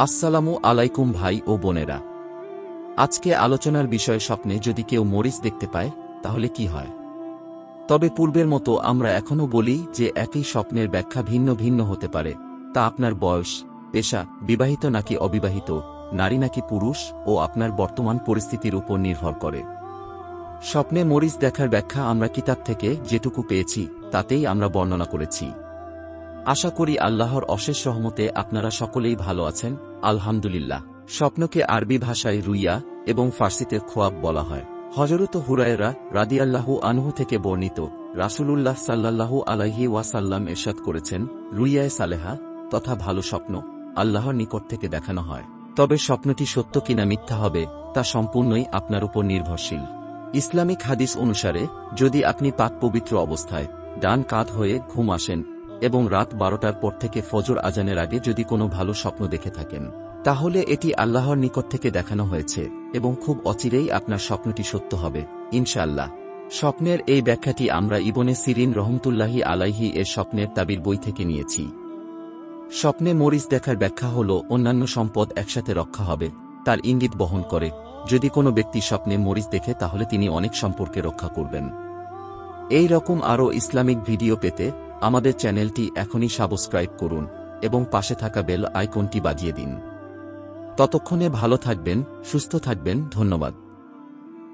আসসালামু আলাইকুম ভাই ও বোনেরা। আজকে আলোচনার বিষয় স্বপ্নে যদি কেউ মরিচ দেখতে পায় তাহলে কি হয়। তবে পূর্বের মতো আমরা এখনও বলি যে একই স্বপ্নের ব্যাখ্যা ভিন্ন ভিন্ন হতে পারে, তা আপনার বয়স, পেশা, বিবাহিত নাকি অবিবাহিত, নারী নাকি পুরুষ ও আপনার বর্তমান পরিস্থিতির উপর নির্ভর করে। স্বপ্নে মরিচ দেখার ব্যাখ্যা আমরা কিতাব থেকে যেটুকু পেয়েছি তাতেই আমরা বর্ণনা করেছি। আশা করি আল্লাহর অশেষ রহমতে আপনারা সকলেই ভালো আছেন, আলহামদুলিল্লাহ। স্বপ্নকে আরবি ভাষায় রুইয়া এবং ফার্সিতে খোয়াব বলা হয়। হযরত হুরায়রা রাদিয়াল্লাহু আনহু থেকে বর্ণিত, রাসূলুল্লাহ সাল্লাল্লাহু আলাইহি ওয়াসাল্লাম ইরশাদ করেছেন, রুইয়ায়ে সালেহা তথা ভালো স্বপ্ন আল্লাহর নিকট থেকে দেখানো হয়। তবে স্বপ্নটি সত্য কিনা মিথ্যা হবে তা সম্পূর্ণই আপনার উপর নির্ভরশীল। ইসলামিক হাদিস অনুসারে যদি আপনি পাক পবিত্র অবস্থায় ডান কাঁধ হয়ে ঘুম আসেন এবং রাত 12টার পর থেকে ফজর আজানের আগে যদি কোনো ভালো স্বপ্ন দেখে থাকেন, তাহলে এটি আল্লাহর নিকট থেকে দেখানো হয়েছে এবং খুব অচিরেই আপনার স্বপ্নটি সত্য হবে ইনশাআল্লাহ। স্বপ্নের এই ব্যাখ্যাটি আমরা ইবনে সিরিন রহমতুল্লাহি আলাইহি এর স্বপ্নের তাবির বই থেকে নিয়েছি। স্বপ্নে মরিচ দেখার ব্যাখ্যা হল অন্যান্য সম্পদ একসাথে রক্ষা হবে তার ইঙ্গিত বহন করে। যদি কোনো ব্যক্তি স্বপ্নে মরিচ দেখে তাহলে তিনি অনেক সম্পর্কে রক্ষা করবেন। এই রকম আরও ইসলামিক ভিডিও পেতে আমাদের চ্যানেলটি এখনই সাবস্ক্রাইব করুন এবং পাশে থাকা বেল আইকনটি বাজিয়ে দিন। ততক্ষণে ভালো থাকবেন, সুস্থ থাকবেন। ধন্যবাদ।